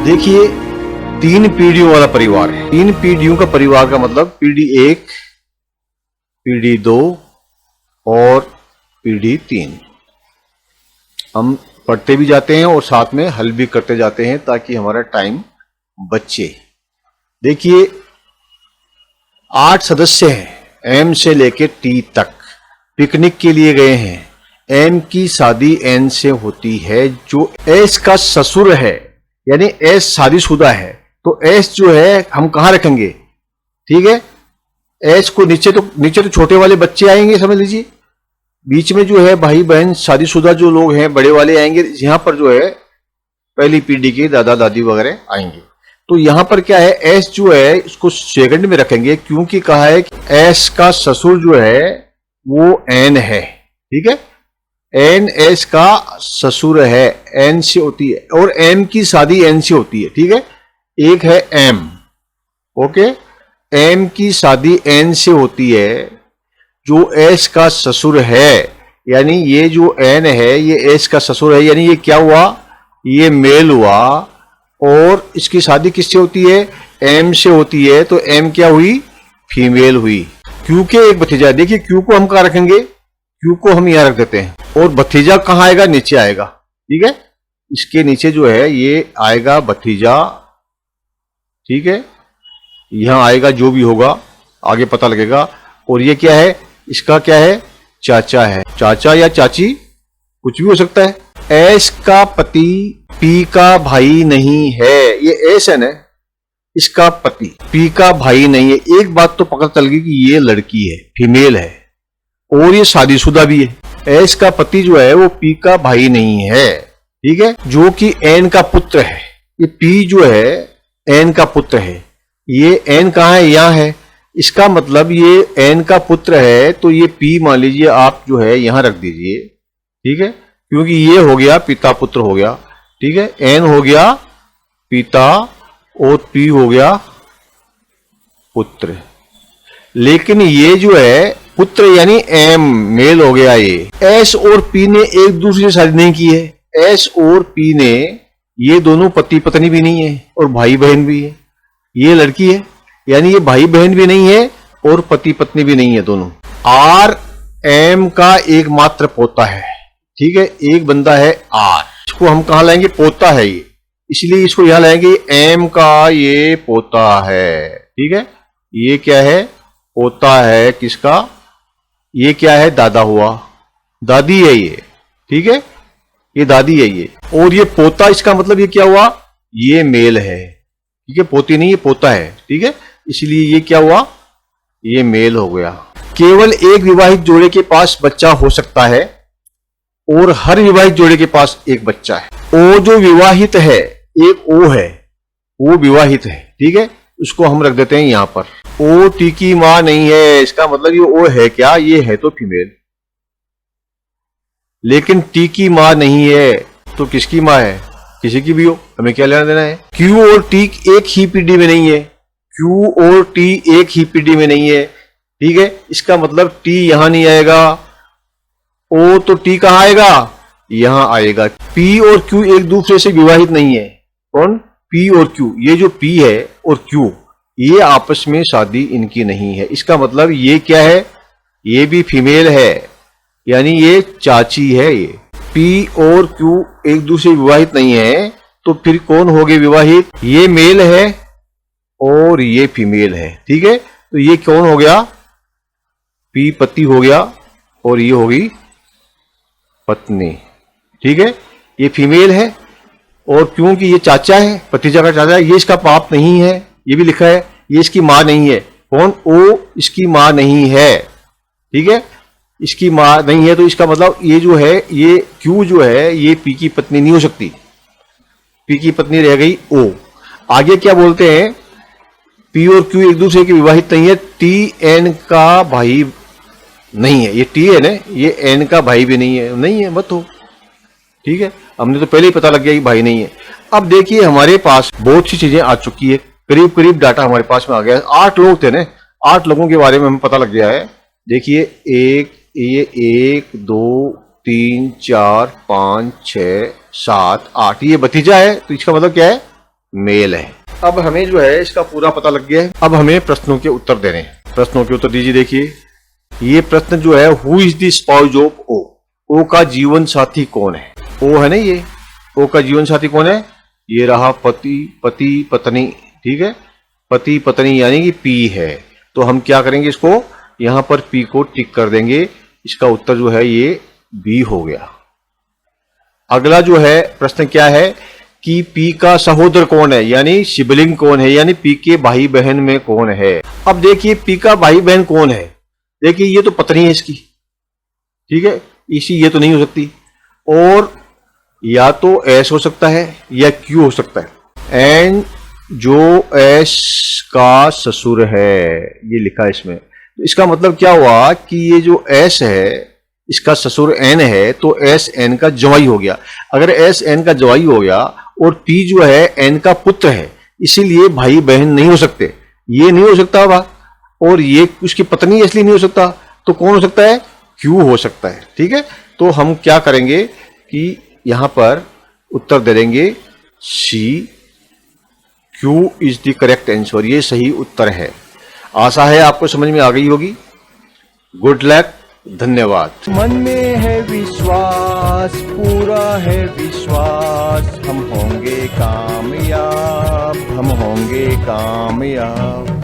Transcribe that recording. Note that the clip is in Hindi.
देखिए, 3 पीढ़ियों वाला परिवार है। 3 पीढ़ियों का परिवार का मतलब पीढ़ी 1, पीढ़ी 2 और पीढ़ी 3। हम पढ़ते भी जाते हैं और साथ में हल भी करते जाते हैं ताकि हमारा टाइम बचे। देखिए, 8 सदस्य हैं एम से लेके टी तक, पिकनिक के लिए गए हैं। एम की शादी एन से होती है, जो एस का ससुर है, यानी एस शादीशुदा है, तो एस जो है हम कहां रखेंगे? ठीक है, एस को नीचे तो छोटे वाले बच्चे आएंगे, समझ लीजिए। बीच में जो है भाई बहन शादीशुदा जो लोग हैं बड़े वाले आएंगे। यहां पर जो है पहली पीढ़ी के दादा दादी वगैरह आएंगे। तो यहां पर क्या है, एस जो है इसको सेकंड में रखेंगे, क्योंकि कहा है कि एस का ससुर जो है वो एन है। ठीक है, एन एस का ससुर है, एन से होती है, और एम की शादी एन से होती है। ठीक है, एक है एम, ओके, एम की शादी एन से होती है, जो एस का ससुर है, यानी ये जो एन है ये एस का ससुर है, यानी ये क्या हुआ, ये मेल हुआ। और इसकी शादी किससे होती है? एम से होती है, तो एम क्या हुई? फीमेल हुई। क्यू के एक भतीजा, देखिए क्यू को हम कहां रखेंगे? क्यू को हम यहां रख देते हैं, और भतीजा कहां आएगा? नीचे आएगा। ठीक है, इसके नीचे जो है ये आएगा भतीजा। ठीक है, यहां आएगा, जो भी होगा आगे पता लगेगा। और ये क्या है? इसका क्या है? चाचा है, चाचा या चाची कुछ भी हो सकता है। एस का पति पी का भाई नहीं है, ये एस है ना, इसका पति पी का भाई नहीं है। एक बात तो पता चल गई कि ये लड़की है, फीमेल है, और ये शादीशुदा भी है। एस का पति जो है वो पी का भाई नहीं है, ठीक है, जो कि एन का पुत्र है। ये पी जो है एन का पुत्र है। ये एन कहां है? यहां है। इसका मतलब ये एन का पुत्र है, तो ये पी मान लीजिए आप जो है यहां रख दीजिए। ठीक है, क्योंकि ये हो गया पिता पुत्र हो गया। ठीक है, एन हो गया पिता और पी हो गया पुत्र। लेकिन ये जो है पुत्र यानी एम मेल हो गया। ये एस और पी ने एक दूसरे से शादी नहीं की है। एस और पी ने, ये दोनों पति पत्नी भी नहीं है और भाई बहन भी है। ये लड़की है, यानी ये भाई बहन भी नहीं है और पति पत्नी भी नहीं है दोनों। आर एम का एकमात्र पोता है। ठीक है, एक बंदा है आर, इसको हम कहां लाएंगे? पोता है ये, इसलिए इसको यहां लाएंगे। एम का ये पोता है। ठीक है, ये क्या है? पोता है किसका? ये क्या है? दादा हुआ, दादी है ये। ठीक है, ये दादी है ये, और ये पोता, इसका मतलब ये क्या हुआ? ये मेल है। ठीक है, पोती नहीं, ये पोता है। ठीक है, इसलिए ये क्या हुआ? ये मेल हो गया। केवल एक विवाहित जोड़े के पास बच्चा हो सकता है और हर विवाहित जोड़े के पास एक बच्चा है। ओ जो विवाहित है, एक ओ है, वो विवाहित है। ठीक है, उसको हम रख देते हैं यहां पर। ओ टी की मां नहीं है, इसका मतलब ये ओ है क्या? ये है तो फीमेल, लेकिन टी की मां नहीं है, तो किसकी मां है? किसी की भी हो, हमें क्या लेना देना है। क्यू और टी एक ही पीढ़ी में नहीं है, क्यू और टी एक ही पीढ़ी में नहीं है। ठीक है, इसका मतलब टी यहां नहीं आएगा, ओ तो टी कहां आएगा? यहां आएगा। पी और क्यू एक दूसरे से विवाहित नहीं है। कौन? पी और क्यू। ये जो पी है और क्यू, ये आपस में शादी इनकी नहीं है। इसका मतलब ये क्या है? ये भी फीमेल है, यानी ये चाची है। ये पी और क्यू एक दूसरे विवाहित नहीं है, तो फिर कौन हो गए विवाहित? ये मेल है और ये फीमेल है। ठीक है, तो ये कौन हो गया? पी पति हो गया और ये होगी पत्नी। ठीक है, ये फीमेल है, और क्योंकि ये चाचा है, भतीजा का चाचा है, ये इसका बाप नहीं है, ये भी लिखा है। ये इसकी मां नहीं है। कौन? ओ इसकी मां नहीं है। ठीक है, इसकी मां नहीं है, तो इसका मतलब ये जो है, ये क्यू जो है ये पी की पत्नी नहीं हो सकती। पी की पत्नी रह गई ओ। आगे क्या बोलते हैं? पी और क्यू एक दूसरे के विवाहित नहीं है। टी एन का भाई नहीं है। ये टी है ना, ये एन का भाई भी नहीं है। नहीं है, मत हो। ठीक है, हमने तो पहले ही पता लग गया कि भाई नहीं है। अब देखिए, हमारे पास बहुत सी चीजें आ चुकी है, करीब करीब डाटा हमारे पास में आ गया है। 8 लोग थे ना, 8 लोगों के बारे में हमें पता लग गया है। देखिए, ये 1 2 3 4 5 6 7 8, ये भतीजा है, तो इसका मतलब क्या है? मेल है। अब हमें जो है इसका पूरा पता लग गया है। अब हमें प्रश्नों के उत्तर देने हैं। प्रश्नों के उत्तर दीजिए। देखिए ये प्रश्न जो है, who is the spouse of O, O का जीवन साथी कौन है? ओ है ना, ये ओ का जीवन साथी कौन है? ये रहा पति पत्नी, ठीक है, पति पत्नी यानी कि पी है। तो हम क्या करेंगे, इसको यहां पर पी को टिक कर देंगे। इसका उत्तर जो है ये बी हो गया। अगला जो है प्रश्न क्या है कि पी का सहोदर कौन है, यानी सिबलिंग कौन है, यानी पी के भाई बहन में कौन है। अब देखिए पी का भाई बहन कौन है, देखिए ये तो पत्नी है इसकी, ठीक है, इसी ये तो नहीं हो सकती, और या तो एस हो सकता है या क्यू हो सकता है। एंड जो एस का ससुर है, ये लिखा है इसमें, तो इसका मतलब क्या हुआ कि ये जो एस है इसका ससुर एन है, तो एस एन का जवाई हो गया। अगर एस एन का जवाई हो गया और पी जो है एन का पुत्र है, इसीलिए भाई बहन नहीं हो सकते, ये नहीं हो सकता होगा, और ये उसकी पत्नी इसलिए नहीं हो सकता, तो कौन हो सकता है? क्यू हो सकता है, ठीक है। तो हम क्या करेंगे कि यहां पर उत्तर दे देंगे c, Q is the correct answer, ये सही उत्तर है। आशा है आपको समझ में आ गई होगी। गुड लक, धन्यवाद। मन में है विश्वास, पूरा है विश्वास, हम होंगे कामयाब, हम होंगे कामयाब।